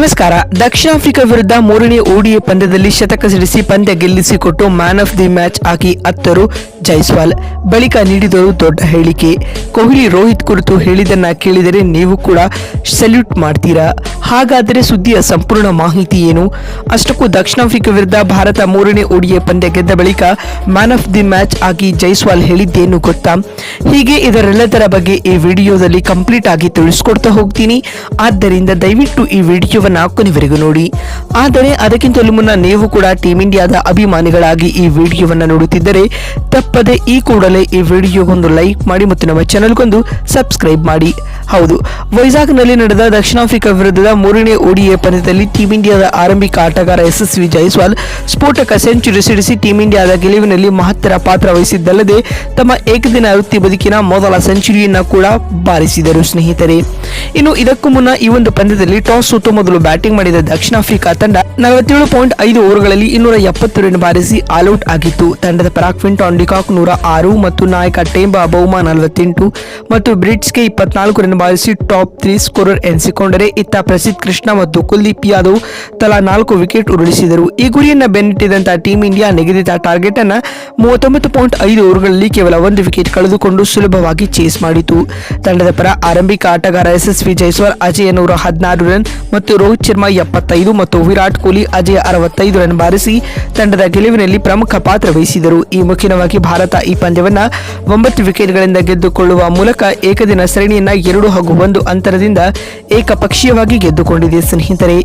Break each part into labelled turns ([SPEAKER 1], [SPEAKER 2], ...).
[SPEAKER 1] ನಮಸ್ಕಾರ. ದಕ್ಷಿಣ ಆಫ್ರಿಕಾ ವಿರುದ್ಧ ಮೂರನೇ ಓಡಿಐ ಪಂದ್ಯದಲ್ಲಿ ಶತಕ ಸಿಡಿಸಿ ಪಂದ್ಯ ಗೆಲ್ಲಿಸಿಕೊಟ್ಟು ಮ್ಯಾನ್ ಆಫ್ ದಿ ಮ್ಯಾಚ್ ಆಗಿ ಅತ್ತರು ಜೈಸ್ವಾಲ್. ಬಳಿಕ ನೀಡಿದರು ದೊಡ್ಡ ಹೇಳಿಕೆ. ಕೊಹ್ಲಿ ರೋಹಿತ್ ಕುರಿತು ಹೇಳಿದನ್ನ ಕೇಳಿದರೆ ನೀವು ಕೂಡ ಸಲ್ಯೂಟ್ ಮಾಡ್ತೀರಾ. ಹಾಗಾದರೆ ಸುದ್ದಿಯ ಸಂಪೂರ್ಣ ಮಾಹಿತಿ ಏನು? ಅಷ್ಟಕ್ಕೂ ದಕ್ಷಿಣ ಆಫ್ರಿಕಾ ವಿರುದ್ಧ ಭಾರತ ಮೂರನೇ ಓಡಿಐ ಪಂದ್ಯ ಗೆದ್ದ ಬಳಿಕ ಮ್ಯಾನ್ ಆಫ್ ದಿ ಮ್ಯಾಚ್ ಆಗಿ ಜೈಸ್ವಾಲ್ ಹೇಳಿದ್ದೇನು ಗೊತ್ತಾ? ಹೀಗೆ ಇದರೆಲ್ಲದರ ಬಗ್ಗೆ ಈ ವಿಡಿಯೋದಲ್ಲಿ ಕಂಪ್ಲೀಟ್ ಆಗಿ ತಿಳಿಸ್ಕೊಡ್ತಾ ಹೋಗ್ತೀನಿ. ಆದ್ದರಿಂದ ದಯವಿಟ್ಟು ಈ ವಿಡಿಯೋವನ್ನ ಕೊನೆವರೆಗೂ ನೋಡಿ. ಆದರೆ ಅದಕ್ಕಿಂತಲೂ ಮುನ್ನ ನೀವು ಕೂಡ ಟೀಮ್ ಇಂಡಿಯಾದ ಅಭಿಮಾನಿಗಳಾಗಿ ಈ ವಿಡಿಯೋವನ್ನ ನೋಡುತ್ತಿದ್ದರೆ ತಪ್ಪದೆ ಈ ಕೂಡಲೇ ಈ ವಿಡಿಯೋಗೊಂದು ಲೈಕ್ ಮಾಡಿ ಮತ್ತು ನಮ್ಮ ಚಾನೆಲ್ಗೊಂದು ಸಬ್ಸ್ಕ್ರೈಬ್ ಮಾಡಿ. ಹೌದು, ವೈಜಾಗ್ನಲ್ಲಿ ನಡೆದ ದಕ್ಷಿಣ ಆಫ್ರಿಕಾ ವಿರುದ್ಧದ ಮೂರನೇ ಓಡಿಐ ಪಂದ್ಯದಲ್ಲಿ ಟೀಮ್ ಇಂಡಿಯಾದ ಆರಂಭಿಕ ಆಟಗಾರ ಯಶಸ್ವಿ ಜೈಸ್ವಾಲ್ ಸ್ಫೋಟಕ ಸೆಂಚುರಿ ಸಿಡಿಸಿ ಟೀಮ್ ಇಂಡಿಯಾದ ಗೆಲುವಿನಲ್ಲಿ ಮಹತ್ತರ ಪಾತ್ರ ವಹಿಸಿದ್ದಲ್ಲದೆ ತಮ್ಮ ಏಕದಿನ ವೃತ್ತಿ ಬದುಕಿನ ಮೊದಲ ಸೆಂಚುರಿಯನ್ನ ಕೂಡ ಬಾರಿಸಿದರು ಸ್ನೇಹಿತರೆ. ಇನ್ನು ಇದಕ್ಕೂ ಮುನ್ನ ಈ ಒಂದು ಪಂದ್ಯದಲ್ಲಿ ಟಾಸ್ ಸೋತು ಮೊದಲು ಬ್ಯಾಟಿಂಗ್ ಮಾಡಿದ ದಕ್ಷಿಣ ಆಫ್ರಿಕಾ ತಂಡ 47.5 ಓವರ್ಗಳಲ್ಲಿ 270 ರನ್ ಬಾರಿಸಿ ಆಲ್ಔಟ್ ಆಗಿತ್ತು. ತಂಡದ ಪರ ಕ್ವಿಂಟಾನ್ ಡಿಕಾಕ್ 106 ಮತ್ತು ನಾಯಕ ಟೆಂಬಾ ಬೌಮಾ 48 ಮತ್ತು ಬ್ರಿಟ್ಸ್ಗೆ 24 ರನ್ ಬಾರಿಸಿ ಟಾಪ್ 3 ಸ್ಕೋರರ್ ಎನಿಸಿಕೊಂಡರೆ, ಇತ್ತ ಪ್ರಸಿದ್ಧ ಕೃಷ್ಣ ಮತ್ತು ಕುಲ್ದೀಪ್ ಯಾದವ್ ತಲಾ 4 ವಿಕೆಟ್ ಉರುಳಿಸಿದರು. ಈ ಗುರಿಯನ್ನ ಬೆನ್ನಟ್ಟಿದಂತಹ ಟೀಮ್ ಇಂಡಿಯಾ ನಿಗದಿತ ಟಾರ್ಗೆಟ್ ಅನ್ನ 39.5 ಓವರ್ಗಳಲ್ಲಿ ಕೇವಲ 1 ವಿಕೆಟ್ ಕಳೆದುಕೊಂಡು ಸುಲಭವಾಗಿ ಚೇಸ್ ಮಾಡಿತು. ತಂಡದ ಪರ ಆರಂಭಿಕ ಆಟಗಾರ ಯಶಸ್ವಿ ಜೈಸ್ವಾಲ್ ಅಜೇಯ 116 ರನ್ ಮತ್ತು ರೋಹಿತ್ ಶರ್ಮಾ 75 ಮತ್ತು ವಿರಾಟ್ ಕೊಹ್ಲಿ ಅಜೇಯ 65 ರನ್ ಬಾರಿಸಿ ತಂಡದ ಗೆಲುವಿನಲ್ಲಿ ಪ್ರಮುಖ ಪಾತ್ರ ವಹಿಸಿದರು. ಈ ಮುಖ್ಯವಾಗಿ ಭಾರತ ಈ ಪಂದ್ಯವನ್ನ 9 ವಿಕೆಟ್ಗಳಿಂದ ಗೆದ್ದುಕೊಳ್ಳುವ ಮೂಲಕ ಏಕದಿನ ಸರಣಿಯನ್ನ 2-1 ಅಂತರದಿಂದ ಏಕಪಕ್ಷೀಯವಾಗಿ ಗೆದ್ದುಕೊಂಡಿದೆ ಸ್ನೇಹಿತರೆ.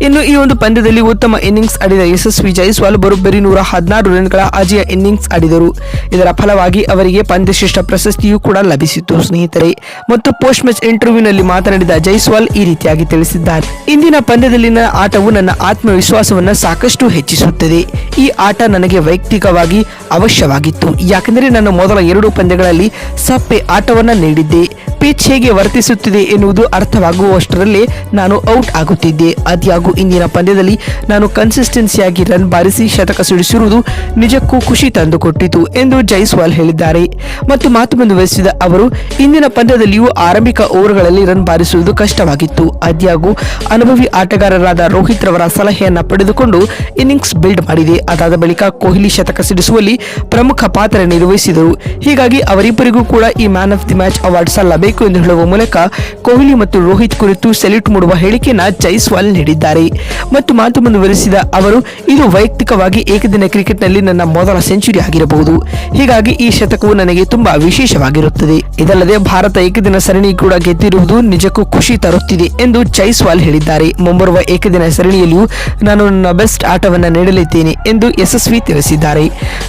[SPEAKER 1] ಇನ್ನು ಈ ಒಂದು ಪಂದ್ಯದಲ್ಲಿ ಉತ್ತಮ ಇನ್ನಿಂಗ್ಸ್ ಆಡಿದ ಯಶಸ್ವಿ ಜೈಸ್ವಾಲ್ ಬರೋಬ್ಬರಿ 116 ರನ್ಗಳ ಅಜೇಯ ಇನ್ನಿಂಗ್ಸ್ ಆಡಿದರು. ಇದರ ಫಲವಾಗಿ ಅವರಿಗೆ ಪಂದ್ಯಶ್ರೇಷ್ಠ ಪ್ರಶಸ್ತಿಯೂ ಕೂಡ ಲಭಿಸಿತು ಸ್ನೇಹಿತರೆ. ಮತ್ತು ಪೋಸ್ಟ್ ಮ್ಯಾಚ್ ಇಂಟರ್ವ್ಯೂನಲ್ಲಿ ಮಾತನಾಡಿದ ಜೈಸ್ವಾಲ್ ಈ ರೀತಿಯಾಗಿ ತಿಳಿಸಿದ್ದಾರೆ: ಇಂದಿನ ಪಂದ್ಯದಲ್ಲಿನ ಆಟವು ನನ್ನ ಆತ್ಮವಿಶ್ವಾಸವನ್ನು ಸಾಕಷ್ಟು ಹೆಚ್ಚಿಸುತ್ತದೆ. ಈ ಆಟ ನನಗೆ ವೈಯಕ್ತಿಕವಾಗಿ ಅವಶ್ಯವಾಗಿತ್ತು, ಯಾಕೆಂದರೆ ನನ್ನ ಮೊದಲ 2 ಪಂದ್ಯಗಳಲ್ಲಿ ಸಪ್ಪೆ ಆಟವನ್ನ ನೀಡಿದ್ದೆ. ಪಿಚ್ ಹೇಗೆ ವರ್ತಿಸುತ್ತಿದೆ ಎನ್ನುವುದು ಅರ್ಥವಾಗುವಷ್ಟರಲ್ಲೇ ನಾನು ಔಟ್ ಆಗುತ್ತಿದ್ದೆ. ಆದ್ಯಾಗೂ ಇಂದಿನ ಪಂದ್ಯದಲ್ಲಿ ನಾನು ಕನ್ಸಿಸ್ಟೆನ್ಸಿಯಾಗಿ ರನ್ ಬಾರಿಸಿ ಶತಕ ಸಿಡಿಸಿರುವುದು ನಿಜಕ್ಕೂ ಖುಷಿ ತಂದುಕೊಟ್ಟಿತು ಎಂದು ಜೈಸ್ವಾಲ್ ಹೇಳಿದ್ದಾರೆ. ಮತ್ತು ಮಾತು ಮುಂದುವರಿಸಿದ ಅವರು, ಇಂದಿನ ಪಂದ್ಯದಲ್ಲಿಯೂ ಆರಂಭಿಕ ಓವರ್ಗಳಲ್ಲಿ ರನ್ ಬಾರಿಸುವುದು ಕಷ್ಟವಾಗಿತ್ತು. ಆದ್ಯಾಗೂ ಅನುಭವಿ ಆಟಗಾರರಾದ ರೋಹಿತ್ ರವರ ಸಲಹೆಯನ್ನ ಪಡೆದುಕೊಂಡು ಇನ್ನಿಂಗ್ಸ್ ಬಿಲ್ಡ್ ಮಾಡಿದೆ. ಅದಾದ ಬಳಿಕ ಕೊಹ್ಲಿ ಶತಕ ಸಿಡಿಸುವಲ್ಲಿ ಪ್ರಮುಖ ಪಾತ್ರ ನಿರ್ವಹಿಸಿದರು. ಹೀಗಾಗಿ ಅವರಿಬ್ಬರಿಗೂ ಕೂಡ ಈ man of the match award ಸಲ್ಲಬೇಕು ಎಂದು ಹೇಳುವ ಮೂಲಕ ಕೊಹ್ಲಿ ಮತ್ತು ರೋಹಿತ್ ಕುರಿತು ಸೆಲ್ಯೂಟ್ ಮಾಡುವ ಹೇಳಿಕೆಯನ್ನ ಜೈಸ್ವಾಲ್ ನೀಡಿದ್ದಾರೆ. ಮತ್ತು ಮಾತು ಮುಂದುವರಿಸಿದ ಅವರು, ಇದು ವೈಯಕ್ತಿಕವಾಗಿ ಏಕದಿನ ಕ್ರಿಕೆಟ್ನಲ್ಲಿ ನನ್ನ ಮೊದಲ ಸೆಂಚುರಿ ಆಗಿರಬಹುದು. ಹೀಗಾಗಿ ಈ ಶತಕವು ನನಗೆ ತುಂಬಾ ವಿಶೇಷವಾಗಿರುತ್ತದೆ. ಇದಲ್ಲದೆ ಭಾರತ ಏಕದಿನ ಸರಣಿ ಕೂಡ ಗೆದ್ದಿರುವುದು ನಿಜಕ್ಕೂ ಖುಷಿ ತರುತ್ತಿದೆ ಎಂದು ಜೈಸ್ವಾಲ್ ಹೇಳಿದ್ದಾರೆ. ಮುಂಬರುವ ಏಕದಿನ ಸರಣಿಯಲ್ಲಿಯೂ ನಾನು ನನ್ನ ಬೆಸ್ಟ್ ಆಟವನ್ನು ನೀಡಲಿದ್ದೇನೆ ಎಂದು ಯಶಸ್ವಿ ತಿಳಿಸಿದ್ದಾರೆ.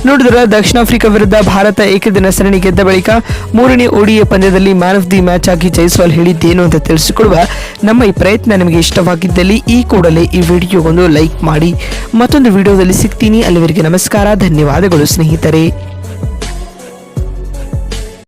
[SPEAKER 1] ನೋಡಿದರೆ ದಕ್ಷಿಣ ಆಫ್ರಿಕಾ ವಿರುದ್ಧ ಭಾರತ ಏಕದಿನ ಸರಣಿ ಗೆದ್ದ ಬಳಿಕ ಮೂರನೇ ಓಡಿಐ ಪಂದ್ಯದಲ್ಲಿ ಮ್ಯಾನ್ ಆಫ್ ದಿ ಮ್ಯಾಚ್ ಆಗಿ ಜೈಸ್ವಾಲ್ ಹೇಳಿದ್ದೇನು ಅಂತ ತಿಳಿಸಿಕೊಡುವ ನಮ್ಮ ಈ ಪ್ರಯತ್ನ ನಿಮಗೆ ಇಷ್ಟವಾಗಿದ್ದಲ್ಲಿ ಈ ಕೂಡಲೇ ಈ ವಿಡಿಯೋಗೊಂದು ಲೈಕ್ ಮಾಡಿ. ಮತ್ತೊಂದು ವಿಡಿಯೋದಲ್ಲಿ ಸಿಗ್ತೀನಿ. ಅಲ್ಲಿವರೆಗೆ ನಮಸ್ಕಾರ, ಧನ್ಯವಾದಗಳು ಸ್ನೇಹಿತರೆ.